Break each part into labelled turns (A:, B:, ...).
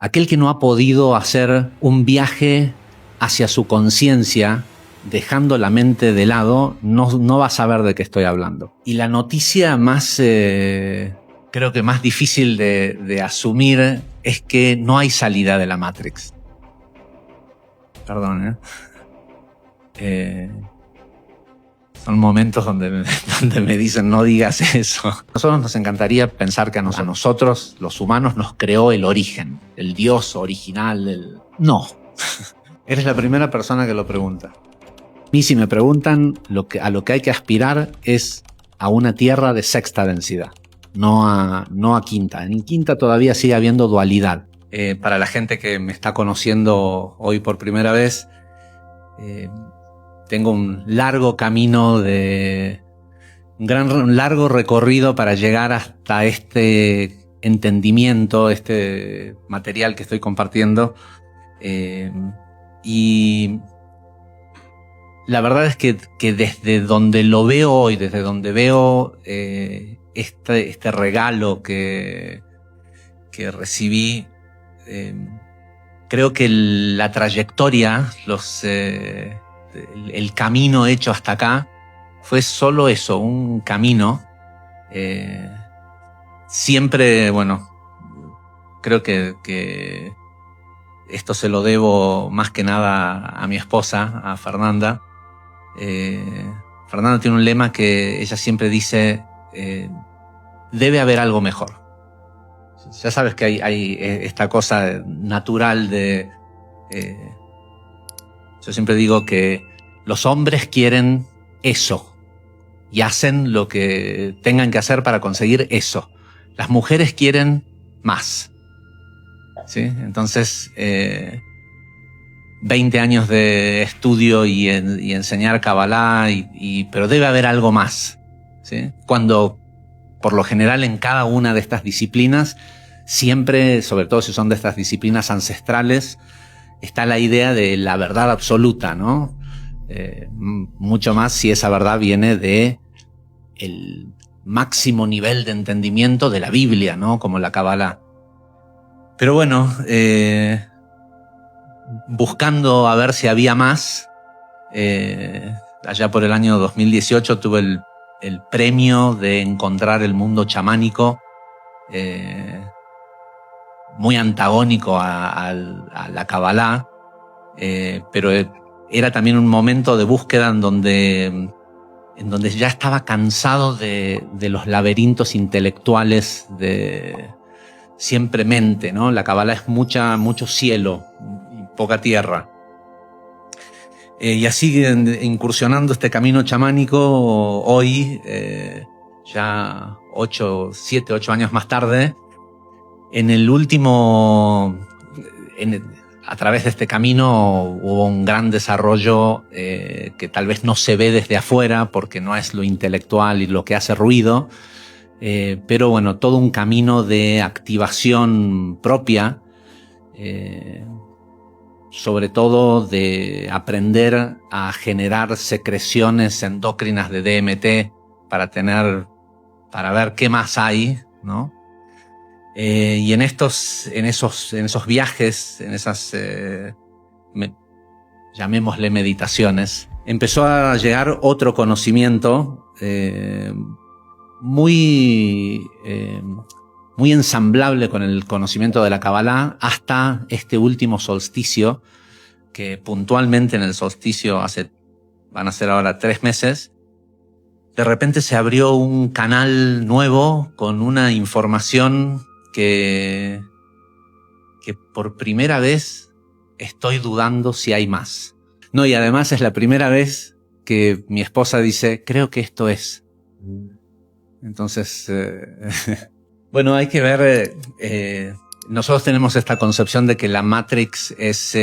A: Aquel que no ha podido hacer un viaje hacia su conciencia, dejando la mente de lado, no va a saber de qué estoy hablando. Y la noticia más, creo que más difícil de asumir es que no hay salida de la Matrix. Perdón, son momentos donde me dicen no digas eso. A nosotros nos encantaría pensar que a nosotros, los humanos, nos creó el origen, el Dios original. No. Eres la primera persona que lo pregunta. A mí, si me preguntan, a lo que hay que aspirar es a una Tierra de sexta densidad, no a quinta. En quinta todavía sigue habiendo dualidad. Para la gente que me está conociendo hoy por primera vez, tengo un largo camino un largo recorrido para llegar hasta este entendimiento, este material que estoy compartiendo. Y la verdad es que desde donde lo veo hoy, desde donde veo este regalo que recibí, creo que la trayectoria, el camino hecho hasta acá fue solo eso, un camino. Siempre, bueno, creo que esto se lo debo más que nada a mi esposa, a Fernanda. Fernanda tiene un lema que ella siempre dice, debe haber algo mejor. Ya sabes que hay esta cosa natural de... yo siempre digo que los hombres quieren eso y hacen lo que tengan que hacer para conseguir eso. Las mujeres quieren más. ¿Sí? Entonces, 20 años de estudio y enseñar Kabbalah, pero debe haber algo más. ¿Sí? Cuando, por lo general, en cada una de estas disciplinas, siempre, sobre todo si son de estas disciplinas ancestrales, está la idea de la verdad absoluta, ¿no? Mucho más si esa verdad viene de el máximo nivel de entendimiento de la Biblia, ¿no? Como la Kabbalah. Pero bueno, buscando a ver si había más, allá por el año 2018 tuve el premio de encontrar el mundo chamánico, muy antagónico a la Kabbalah, pero era también un momento de búsqueda en donde ya estaba cansado de los laberintos intelectuales de siempre mente, ¿no? La Kabbalah es mucho cielo y poca tierra. Y así, incursionando este camino chamánico, hoy, ya 7, 8 años más tarde, en el último, a través de este camino hubo un gran desarrollo que tal vez no se ve desde afuera porque no es lo intelectual y lo que hace ruido, pero bueno, todo un camino de activación propia, sobre todo de aprender a generar secreciones endócrinas de DMT para ver qué más hay, ¿no? Y en esos viajes, en esas, llamémosle meditaciones, empezó a llegar otro conocimiento muy ensamblable con el conocimiento de la Kabbalah hasta este último solsticio, que puntualmente en el solsticio van a ser ahora 3 meses, de repente se abrió un canal nuevo con una información que por primera vez estoy dudando si hay más. No, y además es la primera vez que mi esposa dice, creo que esto es. Entonces, bueno, hay que ver, nosotros tenemos esta concepción de que la Matrix es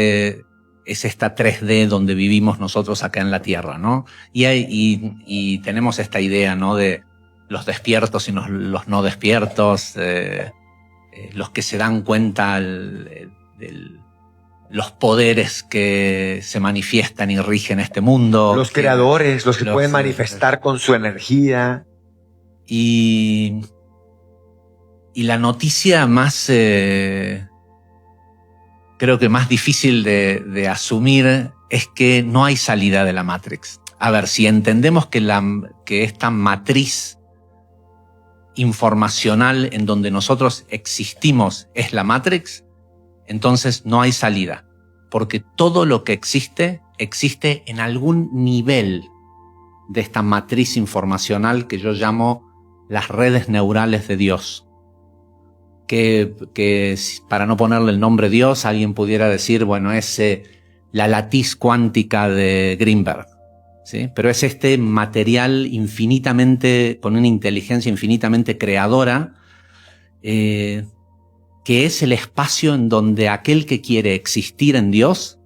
A: esta 3D donde vivimos nosotros acá en la Tierra, ¿no? Y tenemos esta idea, ¿no? De los despiertos y los no despiertos, los que se dan cuenta los poderes que se manifiestan y rigen este mundo.
B: Los creadores, los que pueden manifestar con su energía.
A: Y la noticia más creo que más difícil de asumir es que no hay salida de la Matrix. A ver, si entendemos que esta matriz informacional en donde nosotros existimos es la Matrix, entonces no hay salida, porque todo lo que existe en algún nivel de esta matriz informacional que yo llamo las redes neurales de Dios. Que para no ponerle el nombre Dios, alguien pudiera decir, bueno, es la latiz cuántica de Greenberg, ¿sí? Pero es este material infinitamente, con una inteligencia infinitamente creadora, que es el espacio en donde aquel que quiere existir en Dios,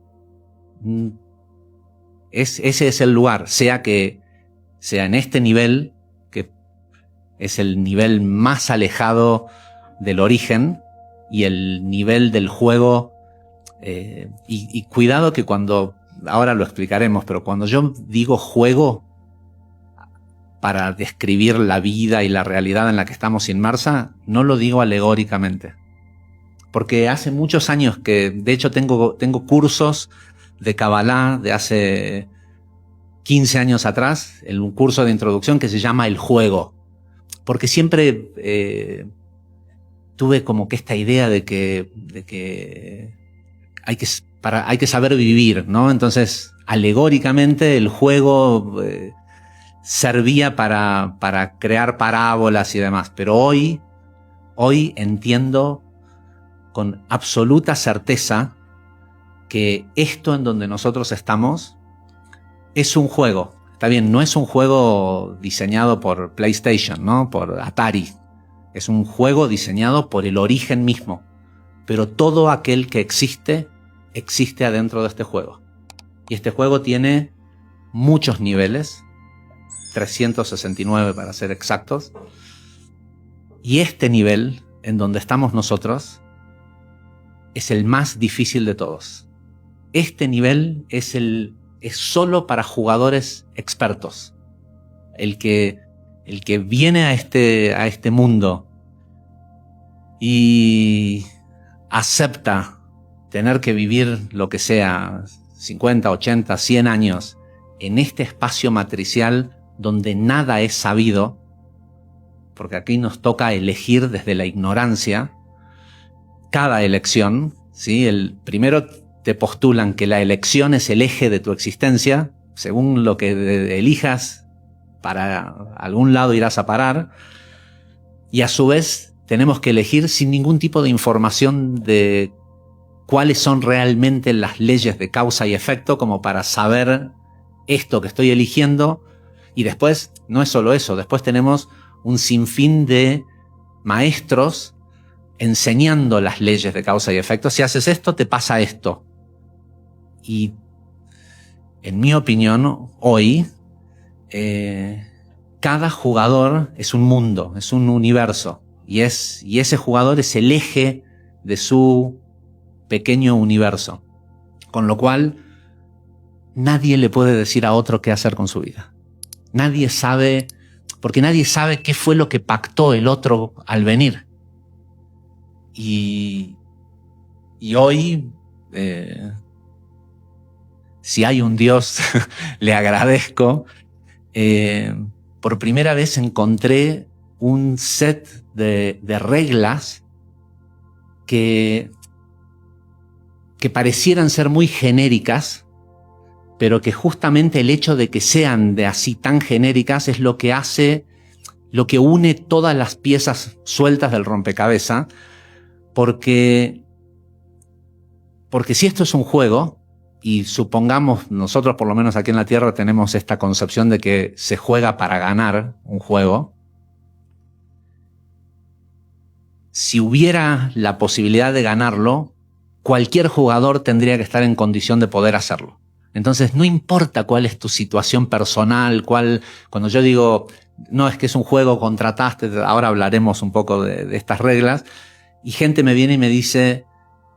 A: ese es el lugar, sea en este nivel, que es el nivel más alejado del origen, y el nivel del juego, y cuidado que ahora lo explicaremos, pero cuando yo digo juego para describir la vida y la realidad en la que estamos inmersa, no lo digo alegóricamente. Porque hace muchos años que, de hecho, tengo cursos de Kabbalah de hace 15 años atrás, un curso de introducción que se llama El Juego. Porque siempre tuve como que esta idea de que hay que saber vivir, ¿no? Entonces, alegóricamente, el juego servía para crear parábolas y demás. Pero hoy entiendo con absoluta certeza que esto en donde nosotros estamos es un juego. Está bien, no es un juego diseñado por PlayStation, ¿no? Por Atari. Es un juego diseñado por el origen mismo. Pero todo aquel que existe adentro de este juego. Y este juego tiene muchos niveles, 369 para ser exactos. Y este nivel, en donde estamos nosotros, es el más difícil de todos. Este nivel es solo para jugadores expertos. El que viene a este mundo y acepta tener que vivir lo que sea, 50, 80, 100 años, en este espacio matricial donde nada es sabido, porque aquí nos toca elegir desde la ignorancia, cada elección, ¿sí? Primero te postulan que la elección es el eje de tu existencia, según lo que elijas, para algún lado irás a parar, y a su vez tenemos que elegir sin ningún tipo de información de cuáles son realmente las leyes de causa y efecto, como para saber esto que estoy eligiendo. Y después, no es solo eso, después tenemos un sinfín de maestros enseñando las leyes de causa y efecto. Si haces esto, te pasa esto. Y en mi opinión, hoy, cada jugador es un mundo, es un universo. Y ese jugador es el eje de su pequeño universo. Con lo cual, nadie le puede decir a otro qué hacer con su vida. Nadie sabe, porque nadie sabe qué fue lo que pactó el otro al venir. Y hoy, si hay un Dios, le agradezco. Por primera vez encontré un set de reglas que parecieran ser muy genéricas, pero que justamente el hecho de que sean de así tan genéricas es lo que une todas las piezas sueltas del rompecabezas, porque si esto es un juego, y supongamos, nosotros por lo menos aquí en la Tierra tenemos esta concepción de que se juega para ganar un juego, si hubiera la posibilidad de ganarlo, cualquier jugador tendría que estar en condición de poder hacerlo. Entonces, no importa cuál es tu situación personal, cuando yo digo, no, es que es un juego, contrataste, ahora hablaremos un poco de estas reglas, y gente me viene y me dice,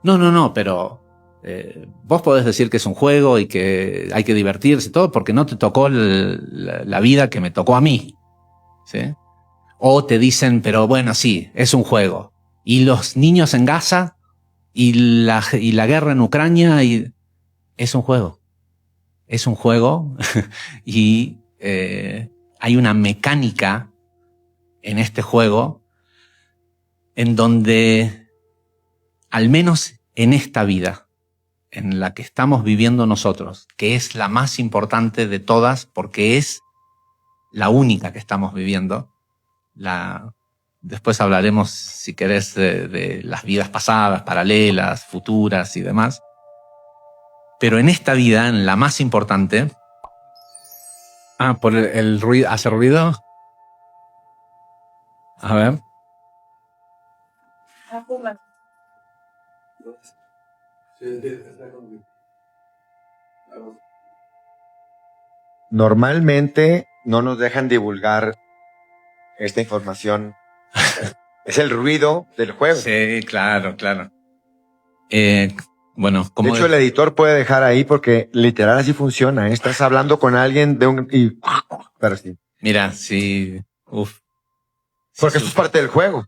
A: no, pero vos podés decir que es un juego y que hay que divertirse y todo, porque no te tocó la vida que me tocó a mí, ¿sí? O te dicen, pero bueno, sí, es un juego. ¿Y los niños en Gaza? Y la guerra en Ucrania es un juego. Es un juego y hay una mecánica en este juego en donde, al menos en esta vida, en la que estamos viviendo nosotros, que es la más importante de todas porque es la única que estamos viviendo. Después hablaremos, si querés, de las vidas pasadas, paralelas, futuras y demás. Pero en esta vida, en la más importante... por el ruido. ¿Hace ruido? A ver.
B: Normalmente no nos dejan divulgar esta información. Es el ruido del juego.
A: Sí, claro. Bueno,
B: de hecho, el editor puede dejar ahí porque literal así funciona. Estás hablando con alguien pero sí.
A: Mira, sí.
B: Porque eso es parte del juego.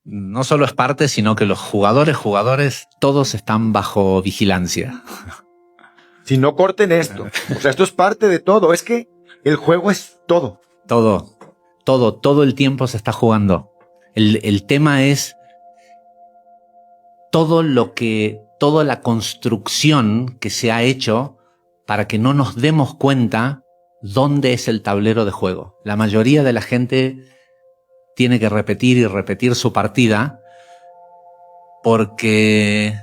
A: No solo es parte, sino que los jugadores, todos están bajo vigilancia.
B: Si no corten esto. O sea, esto es parte de todo. Es que el juego es todo.
A: Todo el tiempo se está jugando. El tema es toda la construcción que se ha hecho para que no nos demos cuenta dónde es el tablero de juego. La mayoría de la gente tiene que repetir y repetir su partida porque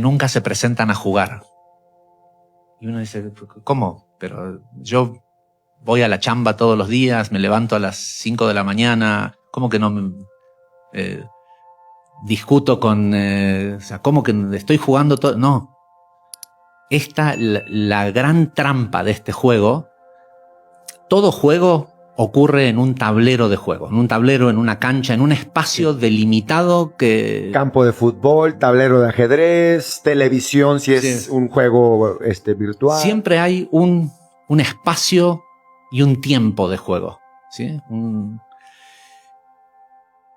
A: nunca se presentan a jugar. Y uno dice, ¿cómo? Pero yo voy a la chamba todos los días, me levanto a las 5 de la mañana, ¿cómo que no me discuto con... o sea, ¿cómo que estoy jugando todo? No. La gran trampa de este juego, todo juego ocurre en un tablero de juego, en un tablero, en una cancha, en un espacio delimitado que...
B: Campo de fútbol, tablero de ajedrez, televisión si es un juego virtual.
A: Siempre hay un espacio y un tiempo de juego, ¿sí?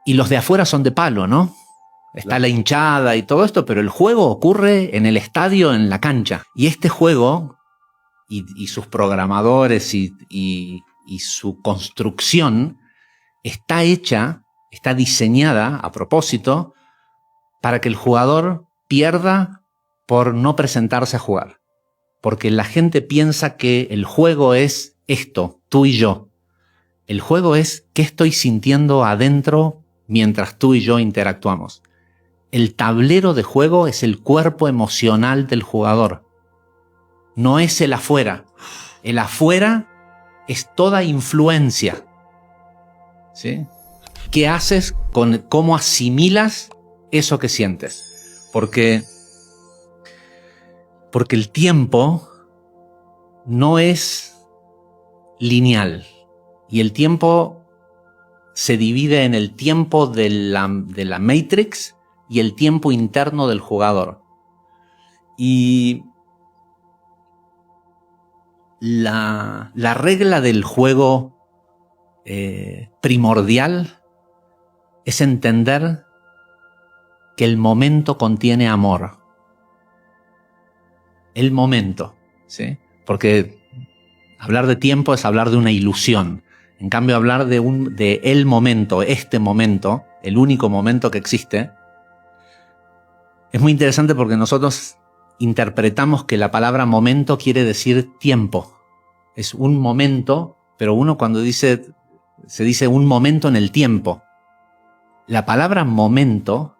A: Y los de afuera son de palo, ¿no? Está la hinchada y todo esto, pero el juego ocurre en el estadio, en la cancha. Y este juego y sus programadores y su construcción está diseñada a propósito para que el jugador pierda por no presentarse a jugar. Porque la gente piensa que el juego es esto, tú y yo. El juego es qué estoy sintiendo adentro mientras tú y yo interactuamos. El tablero de juego es el cuerpo emocional del jugador. No es el afuera. El afuera es toda influencia. ¿Sí? ¿Qué haces con cómo asimilas eso que sientes? Porque el tiempo no es lineal. Y el tiempo se divide en el tiempo de la Matrix y el tiempo interno del jugador. Y la regla del juego primordial es entender que el momento contiene amor. El momento, ¿sí? Porque hablar de tiempo es hablar de una ilusión. En cambio, hablar de el momento, este momento, el único momento que existe, es muy interesante porque nosotros interpretamos que la palabra momento quiere decir tiempo. Es un momento, pero uno cuando se dice un momento en el tiempo. La palabra momento,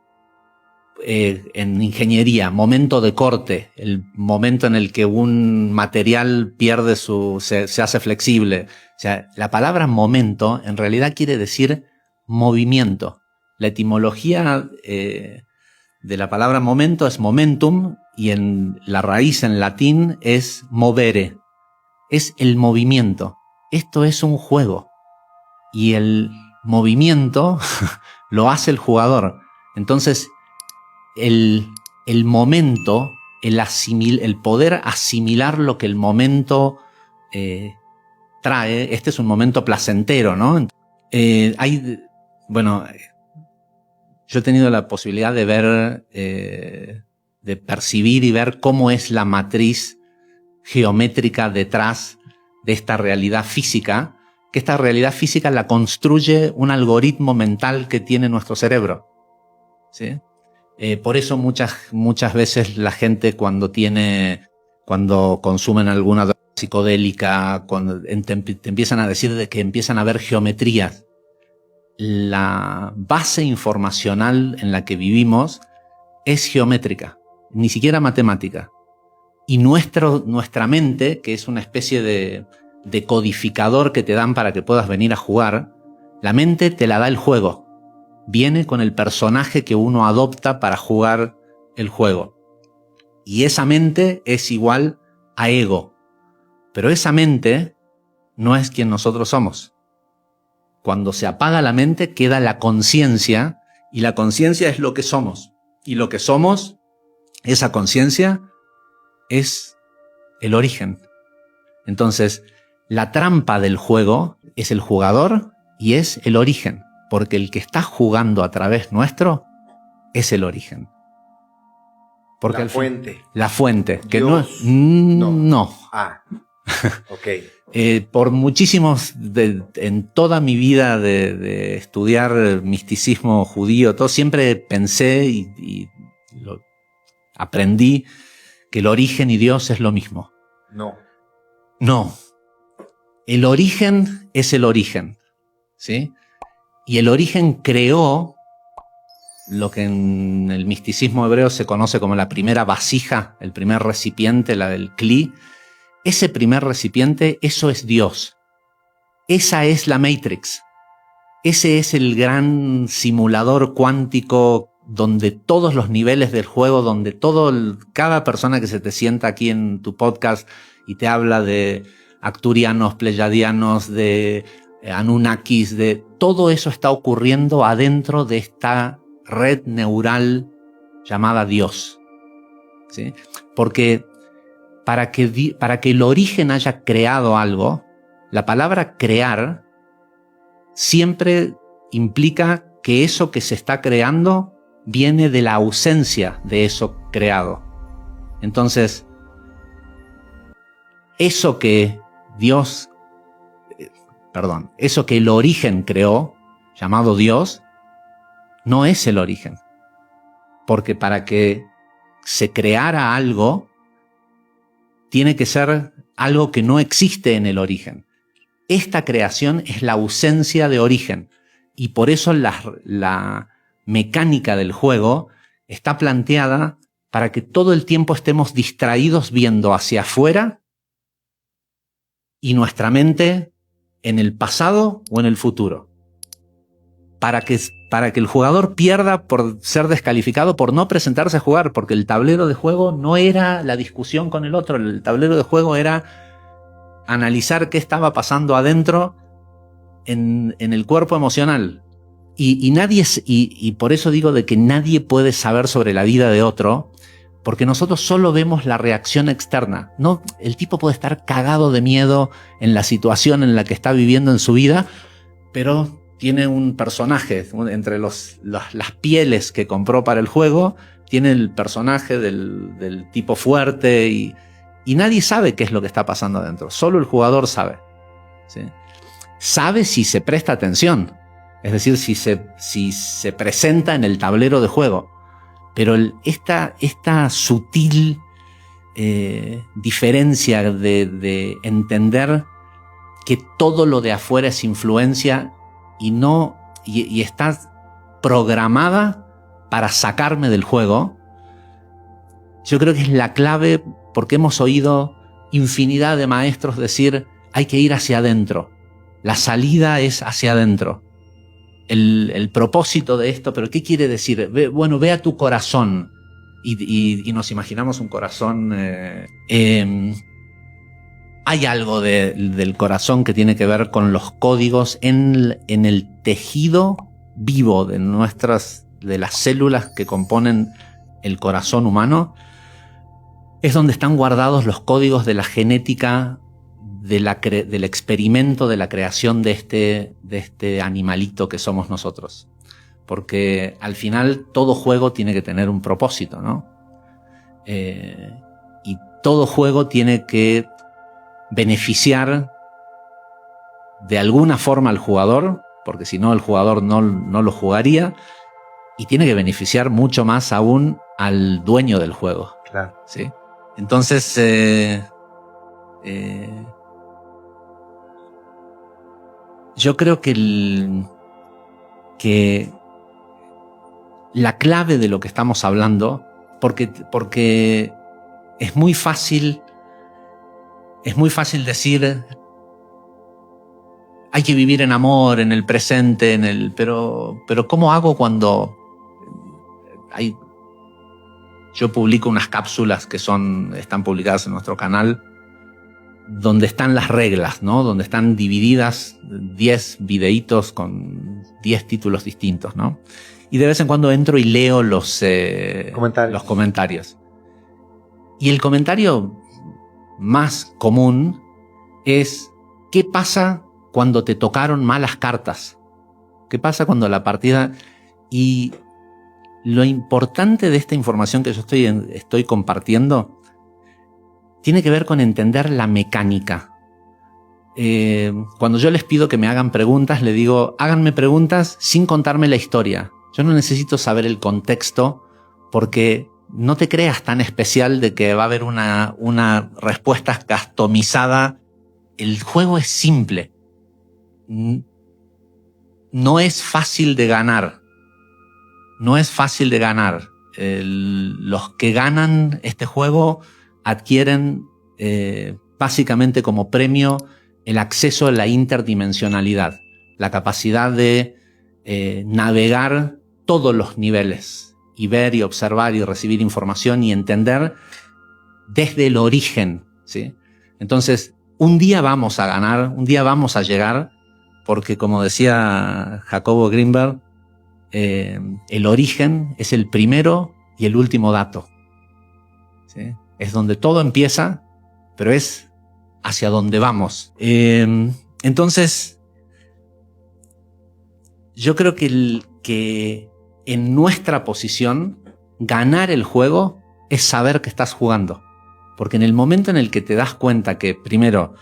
A: en ingeniería, momento de corte, el momento en el que un material pierde se hace flexible. O sea, la palabra momento en realidad quiere decir movimiento. La etimología de la palabra momento es momentum y la raíz en latín es movere. Es el movimiento. Esto es un juego. Y el movimiento lo hace el jugador. Entonces, el momento, el poder asimilar lo que el momento trae, este es un momento placentero, ¿no? yo he tenido la posibilidad de ver, de percibir y ver cómo es la matriz geométrica detrás de esta realidad física, que esta realidad física la construye un algoritmo mental que tiene nuestro cerebro, ¿sí? Por eso muchas veces la gente cuando consumen alguna droga psicodélica, cuando te empiezan a decir de que empiezan a ver geometrías. La base informacional en la que vivimos es geométrica, ni siquiera matemática. Y nuestra mente, que es una especie de codificador que te dan para que puedas venir a jugar, la mente te la da el juego. Viene con el personaje que uno adopta para jugar el juego. Y esa mente es igual a ego. Pero esa mente no es quien nosotros somos. Cuando se apaga la mente queda la conciencia, y la conciencia es lo que somos. Y lo que somos, esa conciencia, es el origen. Entonces, la trampa del juego es el jugador y es el origen. Porque el que está jugando a través nuestro es el origen. Porque
B: la fuente.
A: La fuente. Que
B: Dios.
A: No.
B: Ah, ok.
A: Por muchísimos, en toda mi vida de estudiar misticismo judío, todo, siempre pensé y aprendí que el origen y Dios es lo mismo. No. El origen es el origen, ¿sí? Y el origen creó lo que en el misticismo hebreo se conoce como la primera vasija, el primer recipiente, la del cli. Ese primer recipiente, eso es Dios. Esa es la Matrix. Ese es el gran simulador cuántico donde todos los niveles del juego, donde cada persona que se te sienta aquí en tu podcast y te habla de acturianos, pleyadianos, de Anunnakis, de todo eso está ocurriendo adentro de esta red neural llamada Dios, ¿sí? Porque para que el origen haya creado algo, la palabra crear siempre implica que eso que se está creando viene de la ausencia de eso creado. Entonces, eso que eso que el origen creó, llamado Dios, no es el origen. Porque para que se creara algo, tiene que ser algo que no existe en el origen. Esta creación es la ausencia de origen. Y por eso la mecánica del juego está planteada para que todo el tiempo estemos distraídos viendo hacia afuera y nuestra mente en el pasado o en el futuro. Para que el jugador pierda por ser descalificado, por no presentarse a jugar, porque el tablero de juego no era la discusión con el otro, el tablero de juego era analizar qué estaba pasando adentro en el cuerpo emocional. Y por eso digo de que nadie puede saber sobre la vida de otro, porque nosotros solo vemos la reacción externa. No, el tipo puede estar cagado de miedo en la situación en la que está viviendo en su vida, pero tiene un personaje entre las pieles que compró para el juego, tiene el personaje del tipo fuerte y nadie sabe qué es lo que está pasando adentro. Solo el jugador sabe, ¿sí? Sabe si se presta atención, es decir, si se presenta en el tablero de juego. Pero esta sutil diferencia de entender que todo lo de afuera es influencia y está programada para sacarme del juego, yo creo que es la clave, porque hemos oído infinidad de maestros decir hay que ir hacia adentro, la salida es hacia adentro. El propósito de esto, pero ¿qué quiere decir? Ve a tu corazón y nos imaginamos un corazón. Hay algo del corazón que tiene que ver con los códigos en el tejido vivo de las células que componen el corazón humano. Es donde están guardados los códigos de la genética del experimento de la creación de este animalito que somos nosotros. porque al final todo juego tiene que tener un propósito, ¿no? Y todo juego tiene que beneficiar de alguna forma al jugador, porque si no el jugador no lo jugaría, y tiene que beneficiar mucho más aún al dueño del juego.
B: Claro.
A: ¿Sí? Entonces, yo creo que la clave de lo que estamos hablando, porque es muy fácil decir hay que vivir en amor, en el presente, pero ¿cómo hago cuando yo publico unas cápsulas que están publicadas en nuestro canal, donde están las reglas, ¿no? Donde están divididas 10 videitos con 10 títulos distintos, ¿no? Y de vez en cuando entro y leo los comentarios. Y el comentario más común es: ¿qué pasa cuando te tocaron malas cartas? ¿Qué pasa cuando la partida...? Y lo importante de esta información que yo estoy compartiendo tiene que ver con entender la mecánica. Cuando yo les pido que me hagan preguntas, les digo, háganme preguntas sin contarme la historia. Yo no necesito saber el contexto, porque no te creas tan especial de que va a haber una respuesta customizada. El juego es simple. No es fácil de ganar. No es fácil de ganar. Los que ganan este juego adquieren básicamente como premio el acceso a la interdimensionalidad, la capacidad de navegar todos los niveles y ver y observar y recibir información y entender desde el origen, ¿sí? Entonces, un día vamos a ganar, un día vamos a llegar, porque como decía Jacobo Greenberg, el origen es el primero y el último dato, ¿sí? Es donde todo empieza, pero es hacia donde vamos. Entonces, yo creo que en nuestra posición, ganar el juego es saber que estás jugando. Porque en el momento en el que te das cuenta que, primero,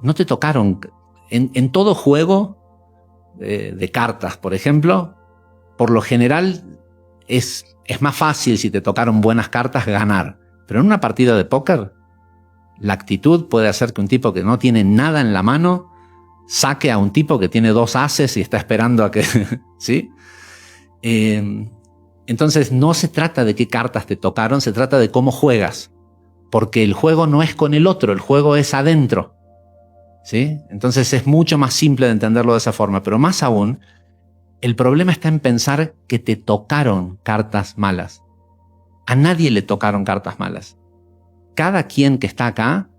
A: no te tocaron... En todo juego de cartas, por ejemplo, por lo general es más fácil, si te tocaron buenas cartas, ganar. Pero en una partida de póker, la actitud puede hacer que un tipo que no tiene nada en la mano saque a un tipo que tiene 2 ases y está esperando a que... ¿sí? Entonces no se trata de qué cartas te tocaron, se trata de cómo juegas. Porque el juego no es con el otro, el juego es adentro, ¿sí? Entonces es mucho más simple de entenderlo de esa forma. Pero más aún, el problema está en pensar que te tocaron cartas malas. A nadie le tocaron cartas malas. Cada quien que está acá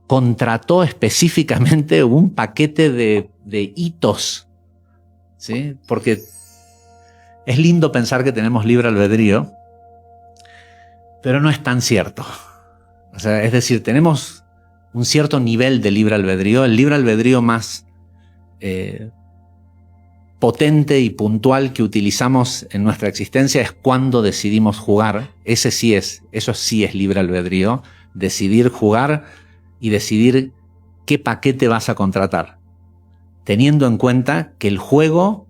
A: contrató específicamente un paquete de hitos, ¿sí? Porque es lindo pensar que tenemos libre albedrío, pero no es tan cierto. O sea, es decir, tenemos un cierto nivel de libre albedrío. El libre albedrío más potente y puntual que utilizamos en nuestra existencia es cuando decidimos jugar. Eso sí es libre albedrío. Decidir jugar y decidir qué paquete vas a contratar, teniendo en cuenta que el juego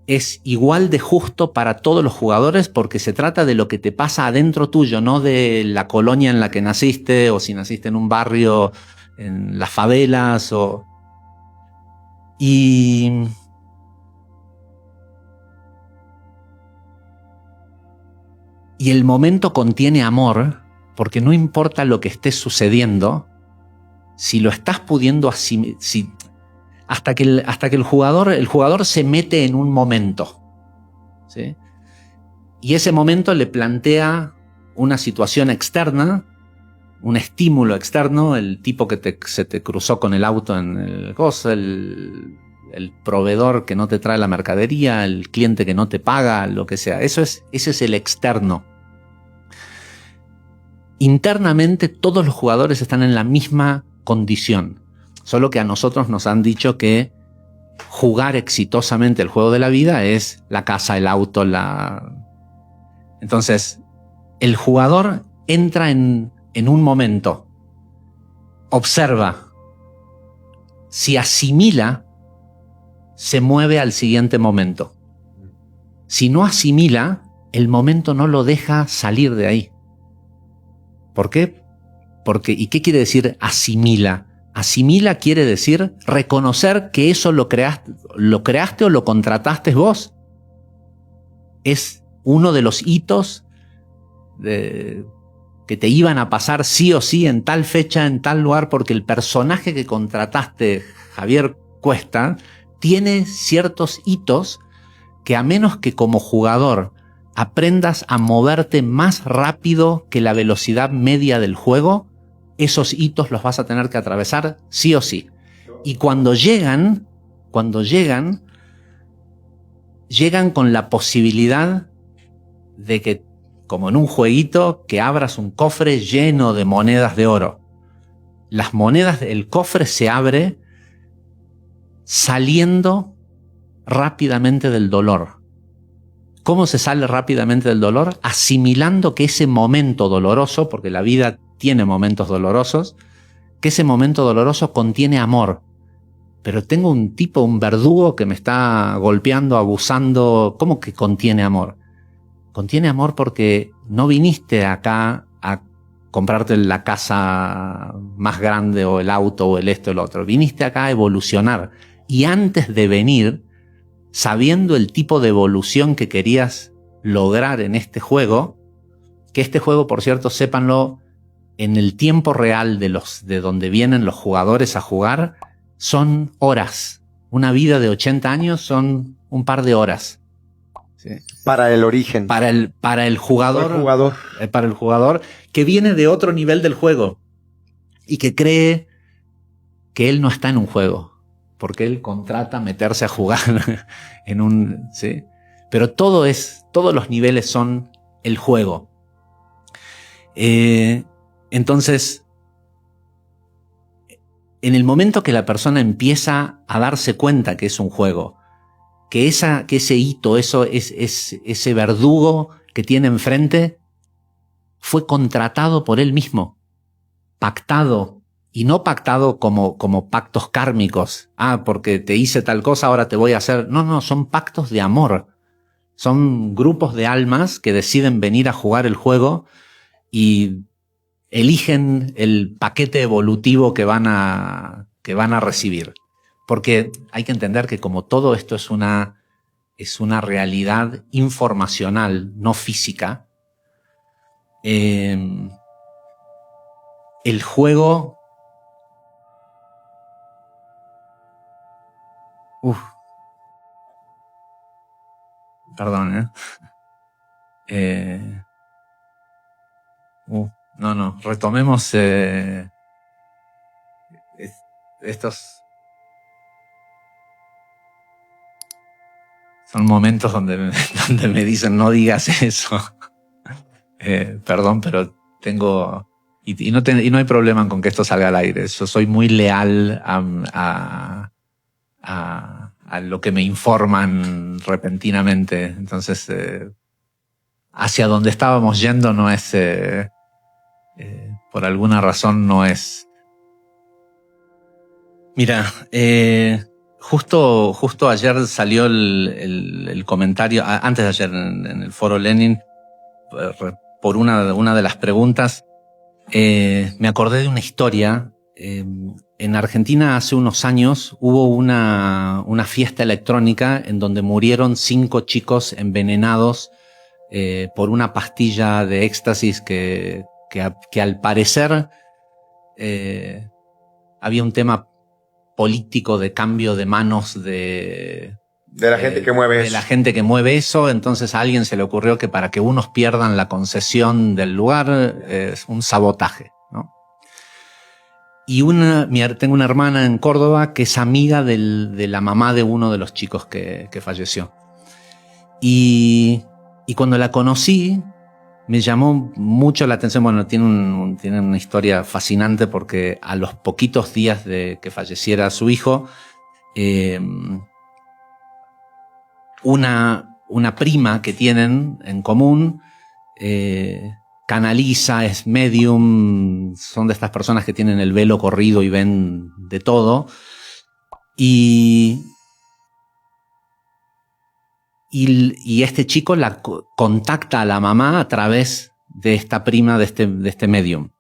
A: es igual de justo para todos los jugadores, porque se trata de lo que te pasa adentro tuyo, no de la colonia en la que naciste, o si naciste en un barrio, en las favelas, y el momento contiene amor, porque no importa lo que esté sucediendo, si lo estás pudiendo asimilar, hasta que el jugador se mete en un momento, ¿sí? Y ese momento le plantea una situación externa, un estímulo externo, el tipo que se te cruzó con el auto en el coso, el proveedor que no te trae la mercadería, el cliente que no te paga, lo que sea. Ese es el externo. Internamente todos los jugadores están en la misma condición, solo que a nosotros nos han dicho que jugar exitosamente el juego de la vida es la casa, el auto, Entonces, el jugador entra en un momento, observa, si asimila, se mueve al siguiente momento. Si no asimila, el momento no lo deja salir de ahí. ¿Por qué? ¿Y qué quiere decir asimila? Asimila quiere decir reconocer que eso lo creaste o lo contrataste vos. Es uno de los hitos que te iban a pasar sí o sí en tal fecha, en tal lugar, porque el personaje que contrataste, Javier Cuesta, tiene ciertos hitos que, a menos que como jugador aprendas a moverte más rápido que la velocidad media del juego, esos hitos los vas a tener que atravesar sí o sí. Y cuando llegan con la posibilidad de que, como en un jueguito, que abras un cofre lleno de monedas de oro. Las monedas, el cofre se abre saliendo rápidamente del dolor. ¿Cómo se sale rápidamente del dolor? Asimilando que ese momento doloroso, porque la vida tiene momentos dolorosos, que ese momento doloroso contiene amor. Pero tengo un verdugo que me está golpeando, abusando. ¿Cómo que contiene amor? Contiene amor porque no viniste acá a comprarte la casa más grande o el auto o el esto o el otro. Viniste acá a evolucionar. Y antes de venir, sabiendo el tipo de evolución que querías lograr en este juego, que este juego, por cierto, sépanlo, en el tiempo real de donde vienen los jugadores a jugar, son horas. Una vida de 80 años son un par de horas. ¿Sí?
B: Para el origen.
A: Para el jugador. Para el jugador que viene de otro nivel del juego y que cree que él no está en un juego, porque él contrata meterse a jugar en un... ¿sí? Pero todos los niveles son el juego. Entonces, en el momento que la persona empieza a darse cuenta que es un juego, que ese hito, ese verdugo que tiene enfrente, fue contratado por él mismo, pactado, y no pactado como pactos kármicos. Porque te hice tal cosa, ahora te voy a hacer... No, son pactos de amor. Son grupos de almas que deciden venir a jugar el juego y eligen el paquete evolutivo que van a recibir. Porque hay que entender que como todo esto es una realidad informacional, no física, el juego... Perdón, No, retomemos estos... Son momentos donde me dicen no digas eso. Perdón, pero tengo... Y no hay problema con que esto salga al aire. Yo soy muy leal a lo que me informan repentinamente. Entonces, hacia donde estábamos yendo no es... por alguna razón no es... Mira, justo ayer salió el comentario, antes de ayer en el foro Lenin, por una de las preguntas, me acordé de una historia. En Argentina hace unos años hubo una fiesta electrónica en donde murieron 5 chicos envenenados por una pastilla de éxtasis que al parecer había un tema político de cambio de manos de la gente que mueve eso. De la gente que mueve eso. Entonces a alguien se le ocurrió que para que unos pierdan la concesión del lugar es un sabotaje, ¿no? Y tengo una hermana en Córdoba que es amiga de la mamá de uno de los chicos que falleció. Y cuando la conocí, me llamó mucho la atención. Bueno, tiene una historia fascinante porque a los poquitos días de que falleciera su hijo, una prima que tienen en común, canaliza, es medium, son de estas personas que tienen el velo corrido y ven de todo. Y este chico contacta a la mamá a través de esta prima, de este medium.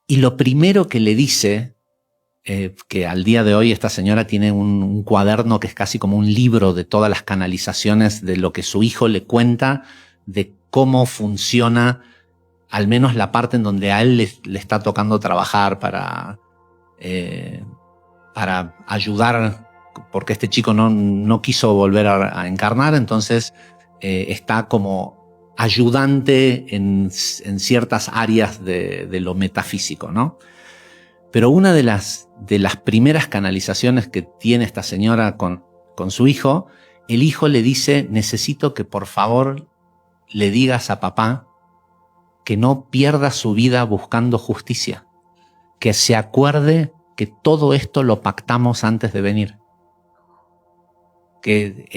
A: Y lo primero que le dice, que al día de hoy esta señora tiene un cuaderno que es casi como un libro de todas las canalizaciones de lo que su hijo le cuenta, de cómo funciona, al menos la parte en donde a él le está tocando trabajar para ayudar, porque este chico no quiso volver a encarnar, entonces está como ayudante en ciertas áreas de lo metafísico, ¿no? Pero una de las primeras canalizaciones que tiene esta señora con su hijo, el hijo le dice: necesito que por favor le digas a papá que no pierda su vida buscando justicia, que se acuerde que todo esto lo pactamos antes de venir. Que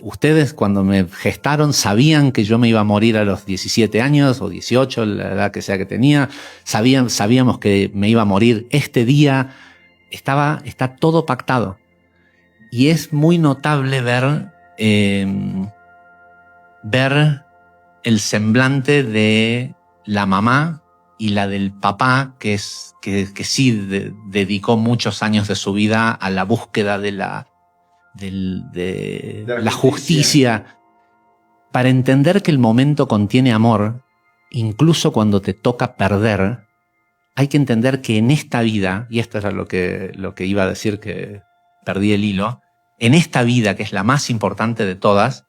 A: ustedes cuando me gestaron sabían que yo me iba a morir a los 17 años o 18, la edad que sea que tenía, sabíamos que me iba a morir este día, está todo pactado. Y es muy notable ver el semblante de la mamá y la del papá, que sí dedicó muchos años de su vida a la búsqueda de la justicia, para entender que el momento contiene amor. Incluso cuando te toca perder, hay que entender que en esta vida, y esto era lo que iba a decir, que perdí el hilo, en esta vida, que es la más importante de todas,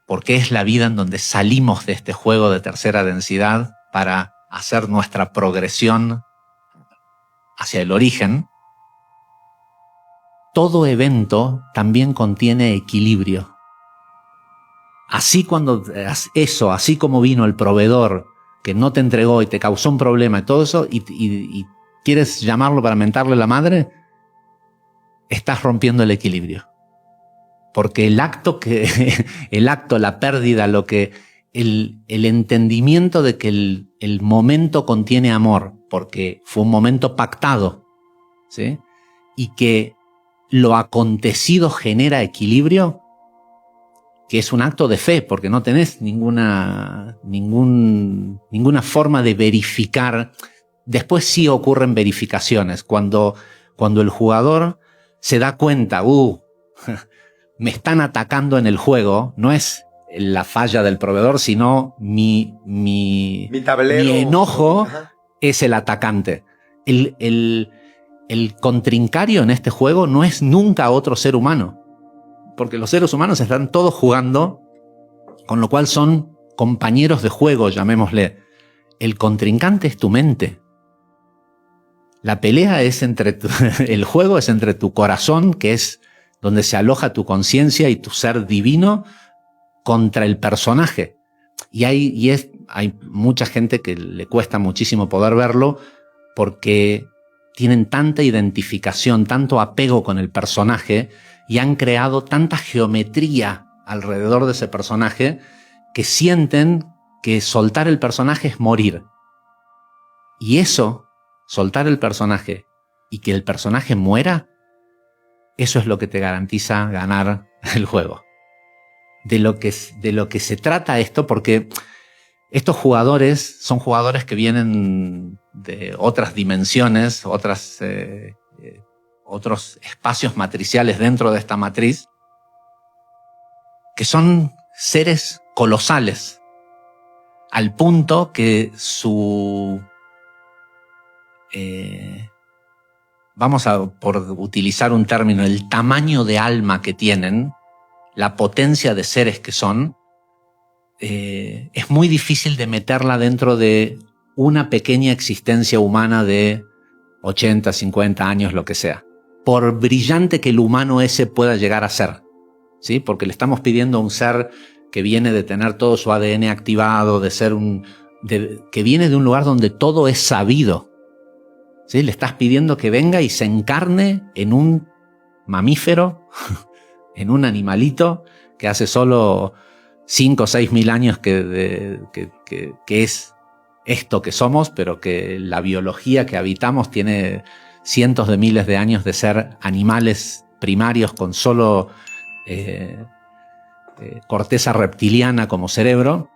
A: porque es la vida en donde salimos de este juego de tercera densidad para hacer nuestra progresión hacia el origen, todo evento también contiene equilibrio. Así como vino el proveedor que no te entregó y te causó un problema y todo eso, y quieres llamarlo para mentarle la madre, estás rompiendo el equilibrio. Porque el acto, la pérdida, el entendimiento de que el momento contiene amor, porque fue un momento pactado, ¿sí? Y que lo acontecido genera equilibrio, que es un acto de fe, porque no tenés ninguna forma de verificar. Después sí ocurren verificaciones. Cuando el jugador se da cuenta, me están atacando en el juego, no es la falla del proveedor, sino mi tablero, mi enojo. Ajá. Es el atacante. El contrincario en este juego no es nunca otro ser humano, porque los seres humanos están todos jugando, con lo cual son compañeros de juego, llamémosle. El contrincante es tu mente. La pelea es el juego es entre tu corazón, que es donde se aloja tu conciencia y tu ser divino, contra el personaje. Y hay mucha gente que le cuesta muchísimo poder verlo, porque tienen tanta identificación, tanto apego con el personaje, y han creado tanta geometría alrededor de ese personaje, que sienten que soltar el personaje es morir. Y eso, soltar el personaje y que el personaje muera, eso es lo que te garantiza ganar el juego. De lo que se trata esto, porque estos jugadores son jugadores que vienen de otras dimensiones, otros espacios matriciales dentro de esta matriz, que son seres colosales, al punto que por utilizar un término, el tamaño de alma que tienen, la potencia de seres que son, es muy difícil de meterla dentro de una pequeña existencia humana de 80, 50 años, lo que sea. Por brillante que el humano ese pueda llegar a ser, ¿sí? Porque le estamos pidiendo a un ser que viene de tener todo su ADN activado, que viene de un lugar donde todo es sabido. ¿sí? Le estás pidiendo que venga y se encarne en un mamífero, en un animalito que hace solo 5 o 6 mil años que es esto que somos, pero que la biología que habitamos tiene cientos de miles de años de ser animales primarios con solo corteza reptiliana como cerebro.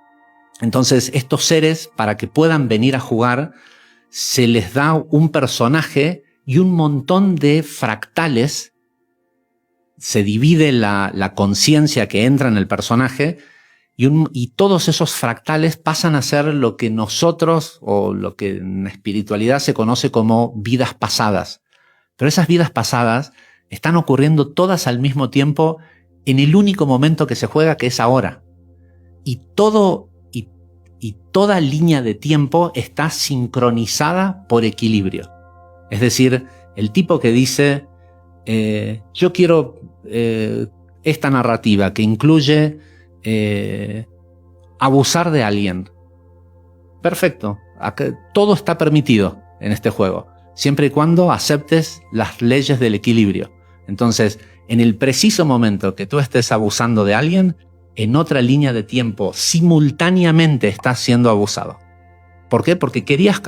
A: Entonces, estos seres, para que puedan venir a jugar, se les da un personaje y un montón de fractales. Se divide la conciencia que entra en el personaje y todos esos fractales pasan a ser lo que nosotros, o lo que en espiritualidad se conoce como vidas pasadas. Pero esas vidas pasadas están ocurriendo todas al mismo tiempo en el único momento que se juega, que es ahora. Y toda línea de tiempo está sincronizada por equilibrio. Es decir, el tipo que dice, yo quiero esta narrativa que incluye abusar de alguien. Perfecto, todo está permitido en este juego, siempre y cuando aceptes las leyes del equilibrio. Entonces, en el preciso momento que tú estés abusando de alguien, en otra línea de tiempo simultáneamente estás siendo abusado. ¿Por qué? Porque querías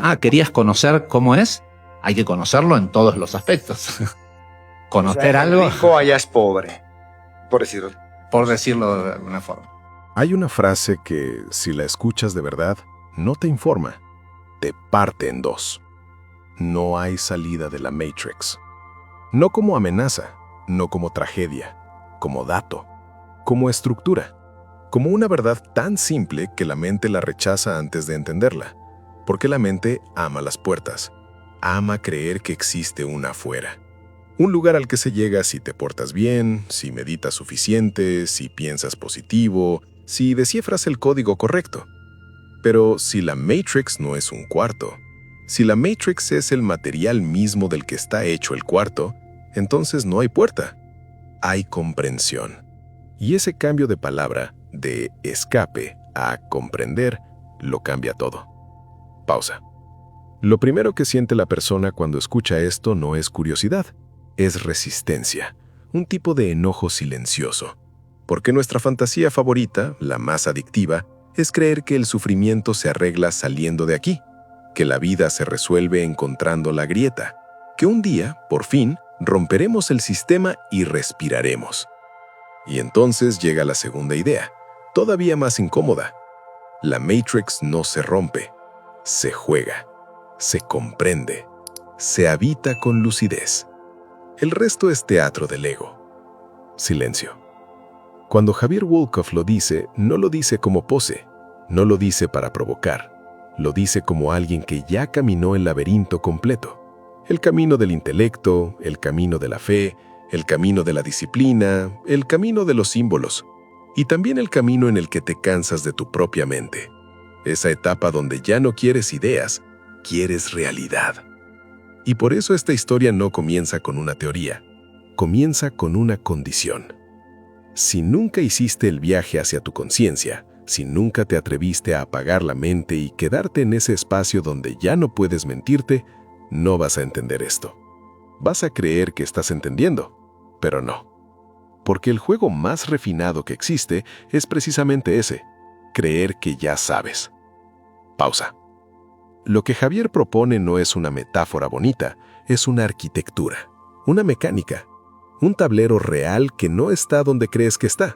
A: conocer cómo es. Hay que conocerlo en todos los aspectos. Conocer algo.
B: Rico, allá es pobre, por decirlo.
A: Por decirlo de alguna forma.
C: Hay una frase que, si la escuchas de verdad, no te informa, te parte en dos. No hay salida de la Matrix. No como amenaza, no como tragedia, como dato, como estructura, como una verdad tan simple que la mente la rechaza antes de entenderla, porque la mente ama las puertas, ama creer que existe una afuera. Un lugar al que se llega si te portas bien, si meditas suficiente, si piensas positivo, si descifras el código correcto. Pero si la Matrix no es un cuarto, si la Matrix es el material mismo del que está hecho el cuarto, entonces no hay puerta, hay comprensión. Y ese cambio de palabra, de escape a comprender, lo cambia todo. Pausa. Lo primero que siente la persona cuando escucha esto no es curiosidad, es resistencia, un tipo de enojo silencioso. Porque nuestra fantasía favorita, la más adictiva, es creer que el sufrimiento se arregla saliendo de aquí, que la vida se resuelve encontrando la grieta, que un día, por fin, romperemos el sistema y respiraremos. Y entonces llega la segunda idea, todavía más incómoda. La Matrix no se rompe, se juega, se comprende, se habita con lucidez. El resto es teatro del ego. Silencio. Cuando Javier Wolkoff lo dice, no lo dice como pose, no lo dice para provocar, lo dice como alguien que ya caminó el laberinto completo. El camino del intelecto, el camino de la fe, el camino de la disciplina, el camino de los símbolos, y también el camino en el que te cansas de tu propia mente. Esa etapa donde ya no quieres ideas, quieres realidad. Y por eso esta historia no comienza con una teoría, comienza con una condición. Si nunca hiciste el viaje hacia tu conciencia, si nunca te atreviste a apagar la mente y quedarte en ese espacio donde ya no puedes mentirte, no vas a entender esto. Vas a creer que estás entendiendo, pero no. Porque el juego más refinado que existe es precisamente ese, creer que ya sabes. Pausa. Lo que Javier propone no es una metáfora bonita, es una arquitectura, una mecánica, un tablero real que no está donde crees que está,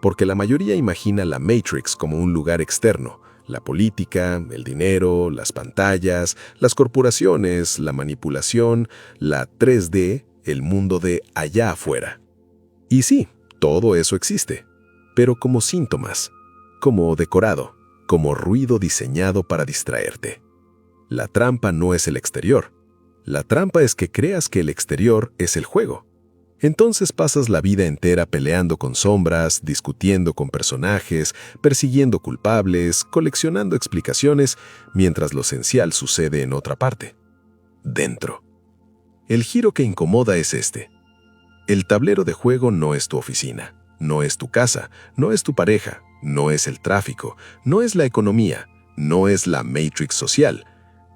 C: porque la mayoría imagina la Matrix como un lugar externo, la política, el dinero, las pantallas, las corporaciones, la manipulación, la 3D, el mundo de allá afuera. Y sí, todo eso existe, pero como síntomas, como decorado, como ruido diseñado para distraerte. La trampa no es el exterior. La trampa es que creas que el exterior es el juego. Entonces pasas la vida entera peleando con sombras, discutiendo con personajes, persiguiendo culpables, coleccionando explicaciones, mientras lo esencial sucede en otra parte, dentro. El giro que incomoda es este. El tablero de juego no es tu oficina, no es tu casa, no es tu pareja, no es el tráfico, no es la economía, no es la Matrix social.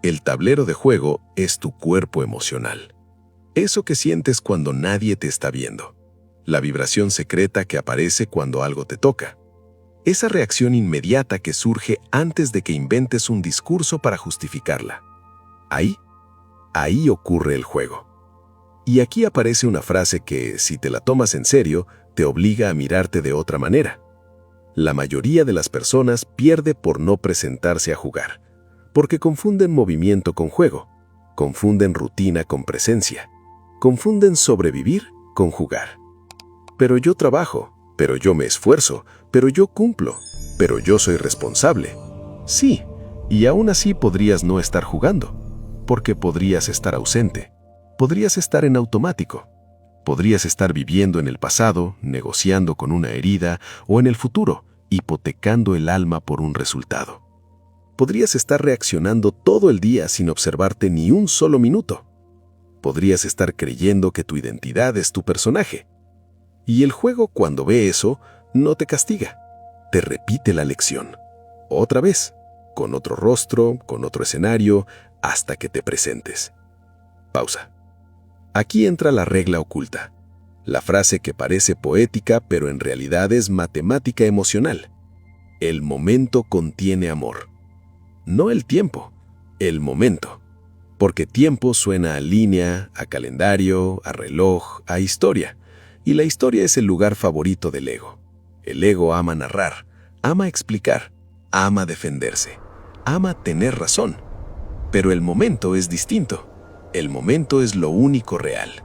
C: El tablero de juego es tu cuerpo emocional. Eso que sientes cuando nadie te está viendo. La vibración secreta que aparece cuando algo te toca. Esa reacción inmediata que surge antes de que inventes un discurso para justificarla. Ahí ocurre el juego. Y aquí aparece una frase que, si te la tomas en serio, te obliga a mirarte de otra manera. La mayoría de las personas pierde por no presentarse a jugar, porque confunden movimiento con juego, confunden rutina con presencia, confunden sobrevivir con jugar. Pero yo trabajo, pero yo me esfuerzo, pero yo cumplo, pero yo soy responsable. Sí, y aún así podrías no estar jugando, porque podrías estar ausente, podrías estar en automático, podrías estar viviendo en el pasado, negociando con una herida, o en el futuro, hipotecando el alma por un resultado. Podrías estar reaccionando todo el día sin observarte ni un solo minuto. Podrías estar creyendo que tu identidad es tu personaje. Y el juego, cuando ve eso, no te castiga. Te repite la lección. Otra vez, con otro rostro, con otro escenario, hasta que te presentes. Pausa. Aquí entra la regla oculta. La frase que parece poética, pero en realidad es matemática emocional. El momento contiene amor. No el tiempo, el momento. Porque tiempo suena a línea, a calendario, a reloj, a historia. Y la historia es el lugar favorito del ego. El ego ama narrar, ama explicar, ama defenderse, ama tener razón. Pero el momento es distinto. El momento es lo único real.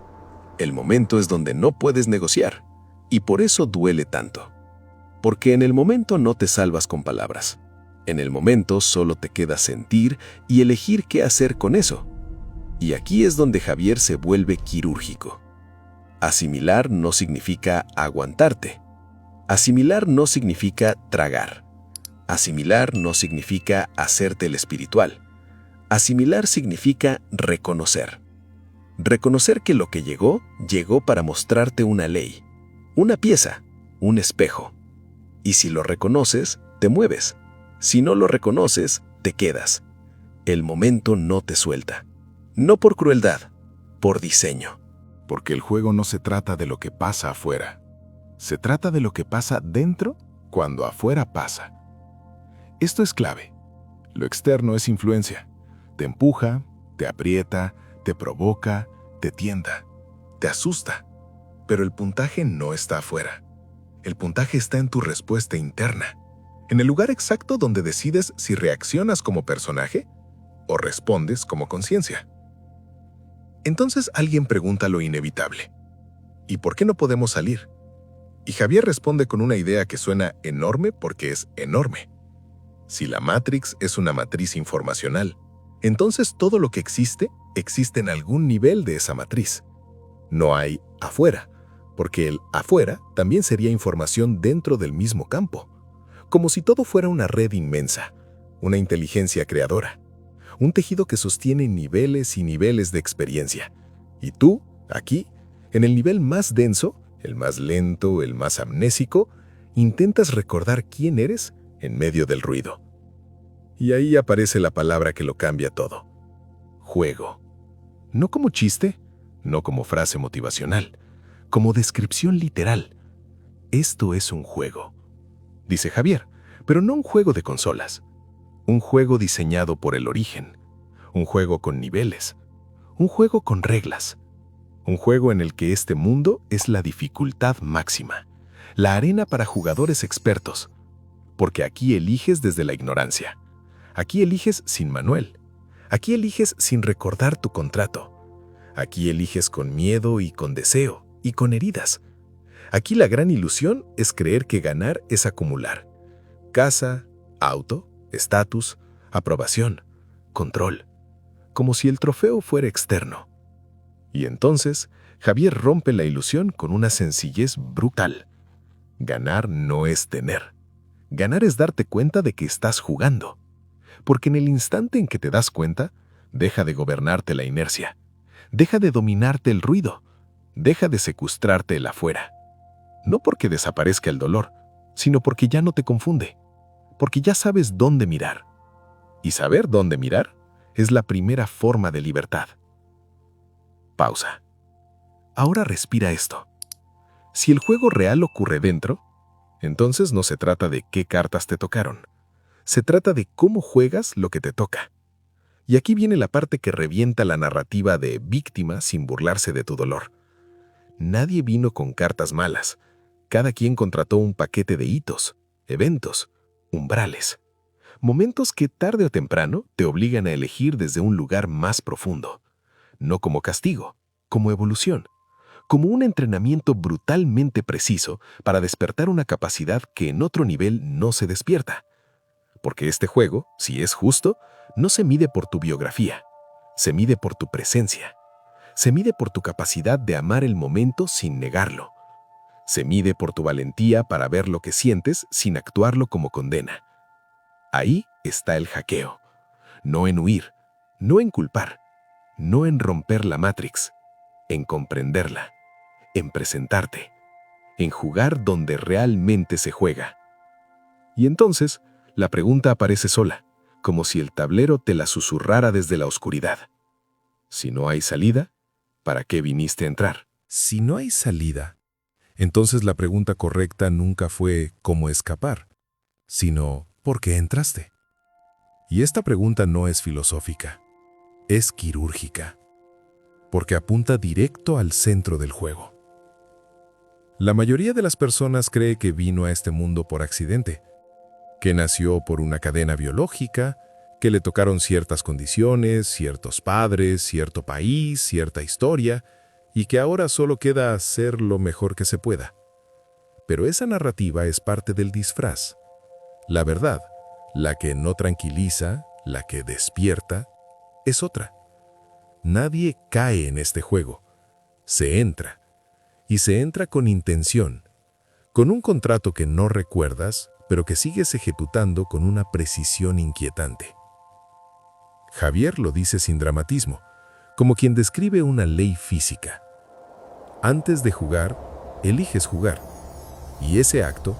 C: El momento es donde no puedes negociar. Y por eso duele tanto. Porque en el momento no te salvas con palabras. En el momento solo te queda sentir y elegir qué hacer con eso. Y aquí es donde Javier se vuelve quirúrgico. Asimilar no significa aguantarte. Asimilar no significa tragar. Asimilar no significa hacerte el espiritual. Asimilar significa reconocer. Reconocer que lo que llegó, llegó para mostrarte una ley, una pieza, un espejo. Y si lo reconoces, te mueves. Si no lo reconoces, te quedas. El momento no te suelta. No por crueldad, por diseño.
D: Porque el juego no se trata de lo que pasa afuera. Se trata de lo que pasa dentro cuando afuera pasa. Esto es clave. Lo externo es influencia. Te empuja, te aprieta, te provoca, te tienta, te asusta. Pero el puntaje no está afuera. El puntaje está en tu respuesta interna. En el lugar exacto donde decides si reaccionas como personaje o respondes como conciencia. Entonces alguien pregunta lo inevitable. ¿Y por qué no podemos salir? Y Javier responde con una idea que suena enorme porque es enorme. Si la Matrix es una matriz informacional, entonces todo lo que existe, existe en algún nivel de esa matriz. No hay afuera, porque el afuera también sería información dentro del mismo campo. Como si todo fuera una red inmensa, una inteligencia creadora, un tejido que sostiene niveles y niveles de experiencia. Y tú, aquí, en el nivel más denso, el más lento, el más amnésico, intentas recordar quién eres en medio del ruido. Y ahí aparece la palabra que lo cambia todo. Juego. No como chiste, no como frase motivacional, como descripción literal. Esto es un juego, dice Javier, pero no un juego de consolas. Un juego diseñado por el origen. Un juego con niveles. Un juego con reglas. Un juego en el que este mundo es la dificultad máxima. La arena para jugadores expertos. Porque aquí eliges desde la ignorancia. Aquí eliges sin manual. Aquí eliges sin recordar tu contrato. Aquí eliges con miedo y con deseo y con heridas. Aquí la gran ilusión es creer que ganar es acumular. Casa, auto, estatus, aprobación, control. Como si el trofeo fuera externo. Y entonces, Javier rompe la ilusión con una sencillez brutal. Ganar no es tener. Ganar es darte cuenta de que estás jugando. Porque en el instante en que te das cuenta, deja de gobernarte la inercia. Deja de dominarte el ruido. Deja de secuestrarte el afuera. No porque desaparezca el dolor, sino porque ya no te confunde. Porque ya sabes dónde mirar. Y saber dónde mirar Es la primera forma de libertad. Pausa. Ahora respira esto. Si el juego real ocurre dentro, entonces no se trata de qué cartas te tocaron. Se trata de cómo juegas lo que te toca. Y aquí viene la parte que revienta la narrativa de víctima sin burlarse de tu dolor. Nadie vino con cartas malas. Cada quien contrató un paquete de hitos, eventos, umbrales. Momentos que tarde o temprano te obligan a elegir desde un lugar más profundo. No como castigo, como evolución. Como un entrenamiento brutalmente preciso para despertar una capacidad que en otro nivel no se despierta. Porque este juego, si es justo, no se mide por tu biografía, se mide por tu presencia. Se mide por tu capacidad de amar el momento sin negarlo. Se mide por tu valentía para ver lo que sientes sin actuarlo como condena. Ahí está el hackeo. No en huir, no en culpar, no en romper la Matrix, en comprenderla, en presentarte, en jugar donde realmente se juega. Y entonces, la pregunta aparece sola, como si el tablero te la susurrara desde la oscuridad. Si no hay salida, ¿para qué viniste a entrar?
C: Si no hay salida, entonces la pregunta correcta nunca fue ¿cómo escapar?, sino ¿por qué entraste? Y esta pregunta no es filosófica, es quirúrgica, porque apunta directo al centro del juego. La mayoría de las personas cree que vino a este mundo por accidente, que nació por una cadena biológica, que le tocaron ciertas condiciones, ciertos padres, cierto país, cierta historia, y que ahora solo queda hacer lo mejor que se pueda. Pero esa narrativa es parte del disfraz. La verdad, la que no tranquiliza, la que despierta, es otra. Nadie cae en este juego. Se entra. Y se entra con intención, con un contrato que no recuerdas, pero que sigues ejecutando con una precisión inquietante. Javier lo dice sin dramatismo, como quien describe una ley física. Antes de jugar, eliges jugar. Y ese acto,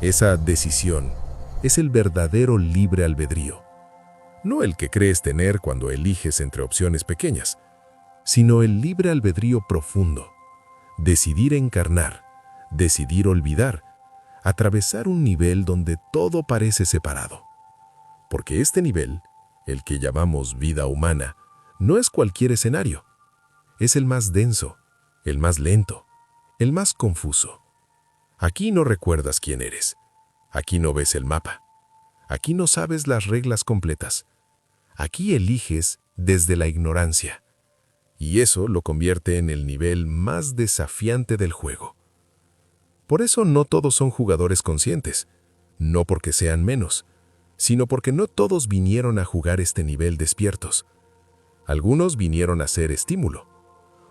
C: esa decisión, es el verdadero libre albedrío. No el que crees tener cuando eliges entre opciones pequeñas, sino el libre albedrío profundo. Decidir encarnar, decidir olvidar, atravesar un nivel donde todo parece separado. Porque este nivel, el que llamamos vida humana, no es cualquier escenario. Es el más denso, el más lento, el más confuso. Aquí no recuerdas quién eres. Aquí no ves el mapa. Aquí no sabes las reglas completas. Aquí eliges desde la ignorancia. Y eso lo convierte en el nivel más desafiante del juego. Por eso no todos son jugadores conscientes, no porque sean menos, sino porque no todos vinieron a jugar este nivel despiertos. Algunos vinieron a ser estímulo,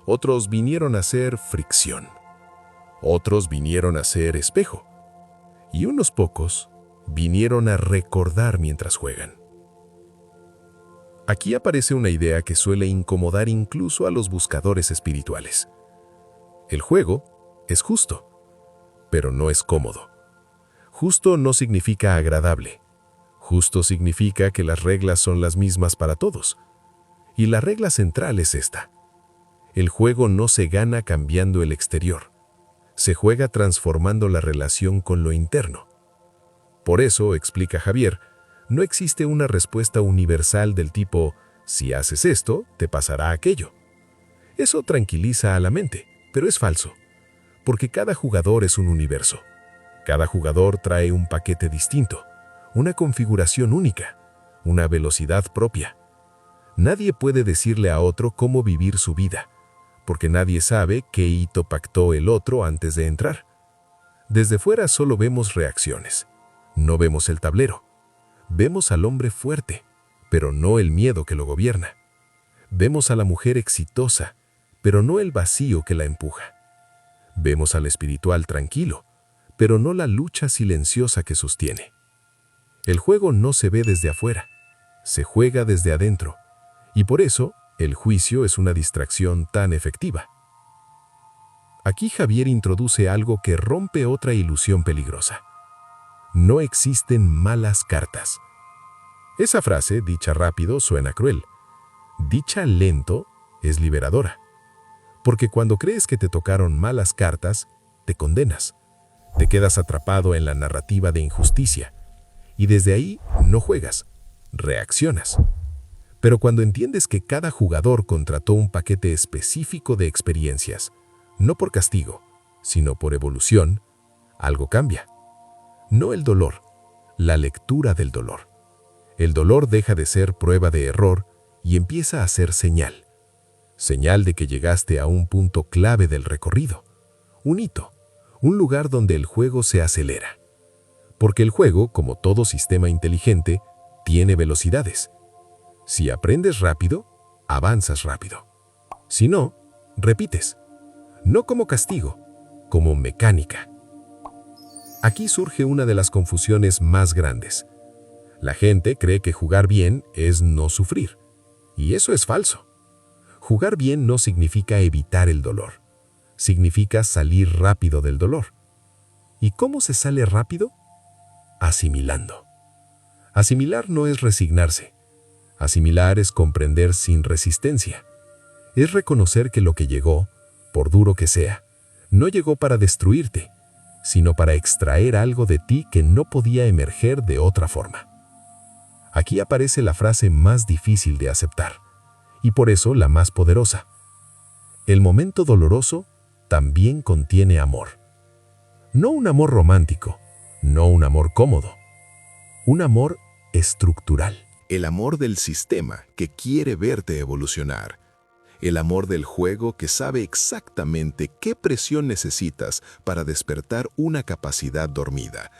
C: otros vinieron a ser fricción, otros vinieron a ser espejo, y unos pocos vinieron a recordar mientras juegan. Aquí aparece una idea que suele incomodar incluso a los buscadores espirituales. El juego es justo, pero no es cómodo. Justo no significa agradable. Justo significa que las reglas son las mismas para todos. Y la regla central es esta. El juego no se gana cambiando el exterior. Se juega transformando la relación con lo interno. Por eso, explica Javier, no existe una respuesta universal del tipo, si haces esto, te pasará aquello. Eso tranquiliza a la mente, pero es falso, porque cada jugador es un universo. Cada jugador trae un paquete distinto, una configuración única, una velocidad propia. Nadie puede decirle a otro cómo vivir su vida, porque nadie sabe qué hito pactó el otro antes de entrar. Desde fuera solo vemos reacciones, no vemos el tablero. Vemos al hombre fuerte, pero no el miedo que lo gobierna. Vemos a la mujer exitosa, pero no el vacío que la empuja. Vemos al espiritual tranquilo, pero no la lucha silenciosa que sostiene. El juego no se ve desde afuera, se juega desde adentro, y por eso el juicio es una distracción tan efectiva. Aquí Javier introduce algo que rompe otra ilusión peligrosa. No existen malas cartas. Esa frase, dicha rápido, suena cruel,
D: Dicha lento es liberadora, porque cuando crees que te tocaron malas cartas, te condenas. Te quedas atrapado en la narrativa de injusticia y desde ahí no juegas, reaccionas. Pero cuando entiendes que cada jugador contrató un paquete específico de experiencias, no por castigo, sino por evolución, algo cambia. No el dolor, la lectura del dolor. El dolor deja de ser prueba de error y empieza a ser señal. Señal de que llegaste a un punto clave del recorrido, un hito, un lugar donde el juego se acelera. Porque el juego, como todo sistema inteligente, tiene velocidades. Si aprendes rápido, avanzas rápido. Si no, repites. No como castigo, como mecánica. Aquí surge una de las confusiones más grandes. La gente cree que jugar bien es no sufrir. Y eso es falso. Jugar bien no significa evitar el dolor. Significa salir rápido del dolor. ¿Y cómo se sale rápido? Asimilando. Asimilar no es resignarse. Asimilar es comprender sin resistencia. Es reconocer que lo que llegó, por duro que sea, no llegó para destruirte, sino para extraer algo de ti que no podía emerger de otra forma. Aquí aparece la frase más difícil de aceptar, y por eso la más poderosa. El momento doloroso también contiene amor. No un amor romántico, no un amor cómodo, un amor estructural.
C: El amor del sistema que quiere verte evolucionar. El amor del juego que sabe exactamente qué presión necesitas para despertar una capacidad dormida.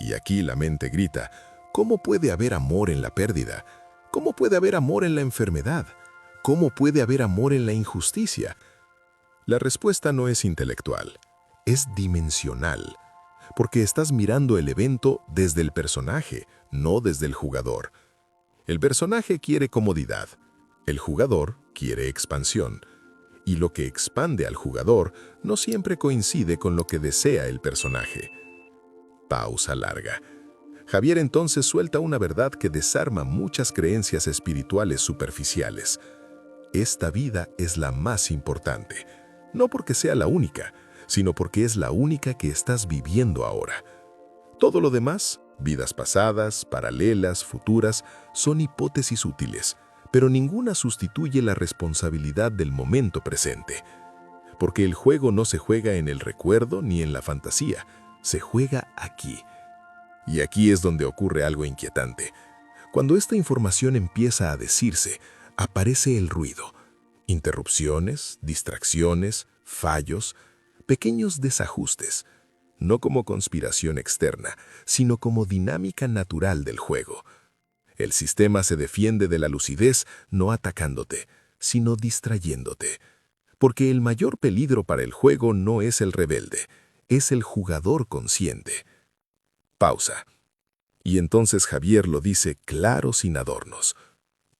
C: Y aquí la mente grita, ¿cómo puede haber amor en la pérdida? ¿Cómo puede haber amor en la enfermedad? ¿Cómo puede haber amor en la injusticia? La respuesta no es intelectual, es dimensional, porque estás mirando el evento desde el personaje, no desde el jugador. El personaje quiere comodidad, el jugador quiere expansión, y lo que expande al jugador no siempre coincide con lo que desea el personaje. Pausa larga. Javier entonces suelta una verdad que desarma muchas creencias espirituales superficiales. Esta vida es la más importante, no porque sea la única, sino porque es la única que estás viviendo ahora. Todo lo demás, vidas pasadas, paralelas, futuras, son hipótesis útiles, pero ninguna sustituye la responsabilidad del momento presente. Porque el juego no se juega en el recuerdo ni en la fantasía, se juega aquí. Y aquí es donde ocurre algo inquietante. Cuando esta información empieza a decirse, aparece el ruido. Interrupciones, distracciones, fallos, pequeños desajustes. No como conspiración externa, sino como dinámica natural del juego. El sistema se defiende de la lucidez no atacándote, sino distrayéndote. Porque el mayor peligro para el juego no es el rebelde, es el jugador consciente. Pausa. Y entonces Javier lo dice claro sin adornos.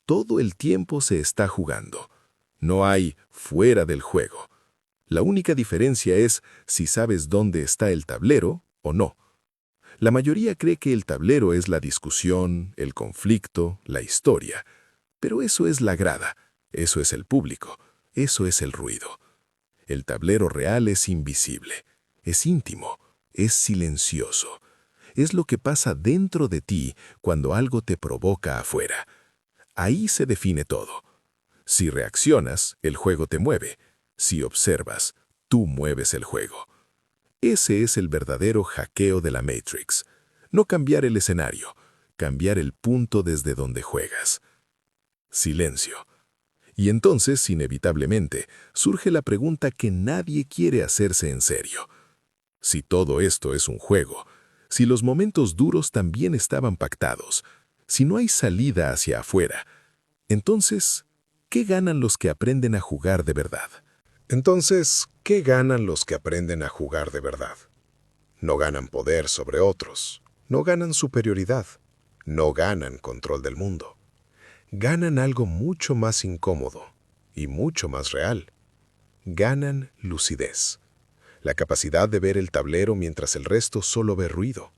C: Todo el tiempo se está jugando. No hay fuera del juego. La única diferencia es si sabes dónde está el tablero o no. La mayoría cree que el tablero es la discusión, el conflicto, la historia. Pero eso es la grada, eso es el público, eso es el ruido. El tablero real es invisible, es íntimo, es silencioso. Es lo que pasa dentro de ti cuando algo te provoca afuera. Ahí se define todo. Si reaccionas, el juego te mueve. Si observas, tú mueves el juego. Ese es el verdadero hackeo de la Matrix. No cambiar el escenario, cambiar el punto desde donde juegas. Silencio. Y entonces, inevitablemente, surge la pregunta que nadie quiere hacerse en serio. Si todo esto es un juego, si los momentos duros también estaban pactados, si no hay salida hacia afuera, entonces, ¿qué ganan los que aprenden a jugar de verdad?
D: Entonces, ¿qué ganan los que aprenden a jugar de verdad? No ganan poder sobre otros, no ganan superioridad, no ganan control del mundo. Ganan algo mucho más incómodo y mucho más real. Ganan lucidez. La capacidad de ver el tablero mientras el resto solo ve ruido.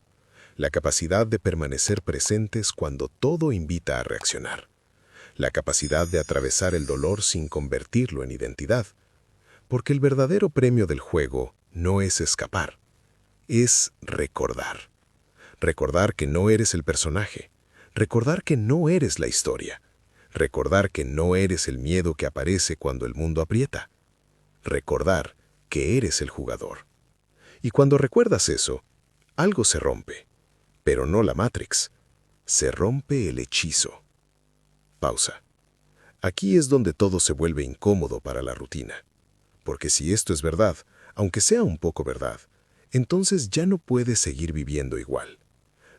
D: La capacidad de permanecer presentes cuando todo invita a reaccionar.
C: la capacidad de atravesar el dolor sin convertirlo en identidad. Porque el verdadero premio del juego no es escapar, es recordar. Recordar que no eres el personaje, recordar que no eres la historia, recordar que no eres el miedo que aparece cuando el mundo aprieta, recordar que eres el jugador. Y cuando recuerdas eso, algo se rompe, pero no la Matrix, se rompe el hechizo. Pausa. Aquí es donde todo se vuelve incómodo para la rutina. Porque si esto es verdad, aunque sea un poco verdad, entonces ya no puedes seguir viviendo igual.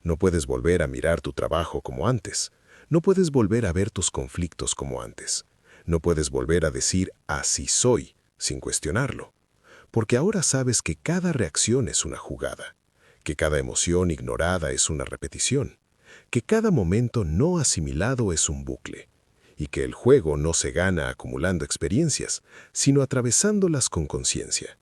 C: No puedes volver a mirar tu trabajo como antes. No puedes volver a ver tus conflictos como antes. No puedes volver a decir así soy, sin cuestionarlo. Porque ahora sabes que cada reacción es una jugada, que cada emoción ignorada es una repetición, que cada momento no asimilado es un bucle, y que el juego no se gana acumulando experiencias, sino atravesándolas con conciencia.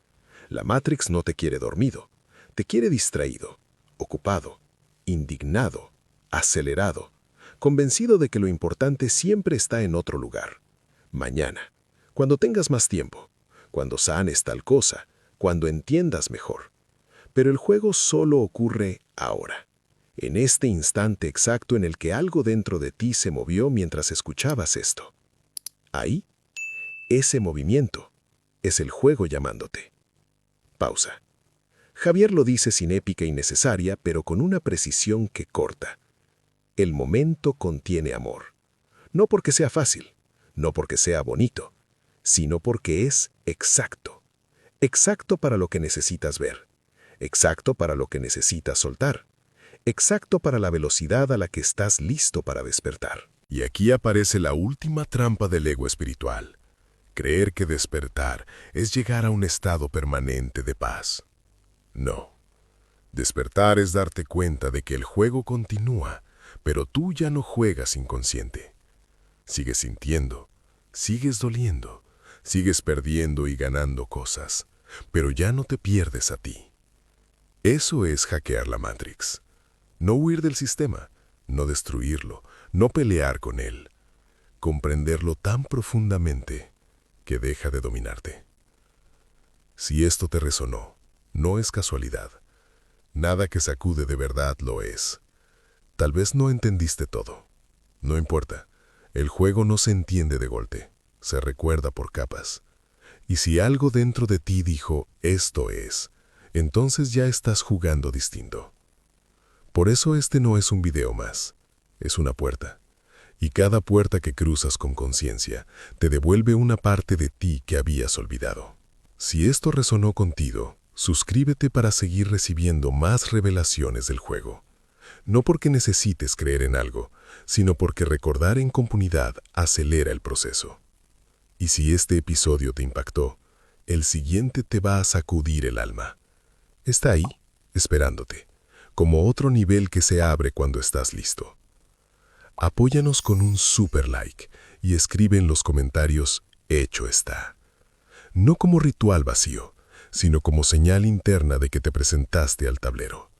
C: La Matrix no te quiere dormido, te quiere distraído, ocupado, indignado, acelerado, convencido de que lo importante siempre está en otro lugar. Mañana, cuando tengas más tiempo, cuando sanes tal cosa, cuando entiendas mejor. Pero el juego solo ocurre ahora, en este instante exacto en el que algo dentro de ti se movió mientras escuchabas esto. Ahí, ese movimiento es el juego llamándote. Pausa. Javier lo dice sin épica innecesaria, pero con una precisión que corta. El momento contiene amor. No porque sea fácil, no porque sea bonito, sino porque es exacto. Exacto para lo que necesitas ver. Exacto para lo que necesitas soltar. Exacto para la velocidad a la que estás listo para despertar.
D: Y aquí aparece la última trampa del ego espiritual. Creer que despertar es llegar a un estado permanente de paz. No. Despertar es darte cuenta de que el juego continúa, pero tú ya no juegas inconsciente. Sigues sintiendo, sigues doliendo, sigues perdiendo y ganando cosas, pero ya no te pierdes a ti. Eso es hackear la Matrix. No huir del sistema, no destruirlo, no pelear con él. Comprenderlo tan profundamente que deja de dominarte. Si esto te resonó, no es casualidad. Nada que sacude de verdad lo es. Tal vez no entendiste todo. No importa. El juego no se entiende de golpe. Se recuerda por capas. Y si algo dentro de ti dijo, esto es, entonces ya estás jugando distinto. Por eso este no es un video más. Es una puerta. Y cada puerta que cruzas con conciencia te devuelve una parte de ti que habías olvidado. Si esto resonó contigo, suscríbete para seguir recibiendo más revelaciones del juego. No porque necesites creer en algo, sino porque recordar en comunidad acelera el proceso. Y si este episodio te impactó, el siguiente te va a sacudir el alma. Está ahí, esperándote, como otro nivel que se abre cuando estás listo. Apóyanos con un super like y escribe en los comentarios, hecho está. No como ritual vacío, sino como señal interna de que te presentaste al tablero.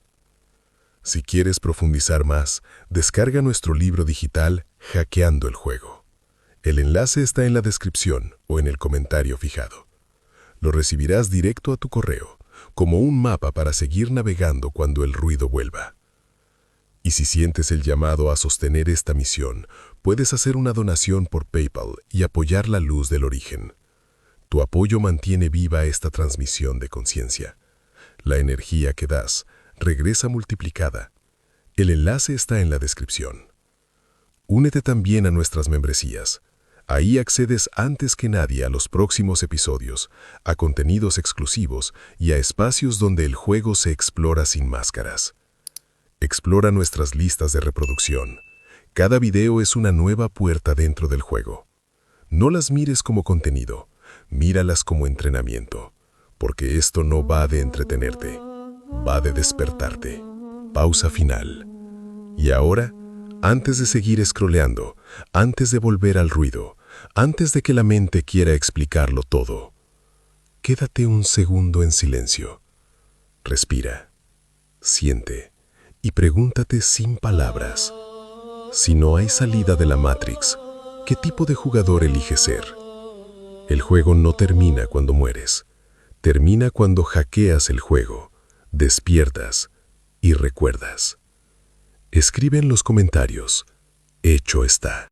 D: Si quieres profundizar más, descarga nuestro libro digital Hackeando el Juego. El enlace está en la descripción o en el comentario fijado. Lo recibirás directo a tu correo, como un mapa para seguir navegando cuando el ruido vuelva. Y si sientes el llamado a sostener esta misión, puedes hacer una donación por PayPal y apoyar la luz del origen. Tu apoyo mantiene viva esta transmisión de conciencia. La energía que das regresa multiplicada. El enlace está en la descripción. Únete también a nuestras membresías. Ahí accedes antes que nadie a los próximos episodios, a contenidos exclusivos y a espacios donde el juego se explora sin máscaras. Explora nuestras listas de reproducción. Cada video es una nueva puerta dentro del juego. No las mires como contenido, míralas como entrenamiento, porque esto no va de entretenerte, va de despertarte. Pausa final. Y ahora, antes de seguir scrolleando, antes de volver al ruido, antes de que la mente quiera explicarlo todo, quédate un segundo en silencio. Respira, siente y pregúntate sin palabras, si no hay salida de la Matrix,
C: ¿Qué tipo de jugador eliges ser? El juego no termina cuando mueres. Termina cuando hackeas el juego, despiertas y recuerdas. Escribe en los comentarios, hecho está.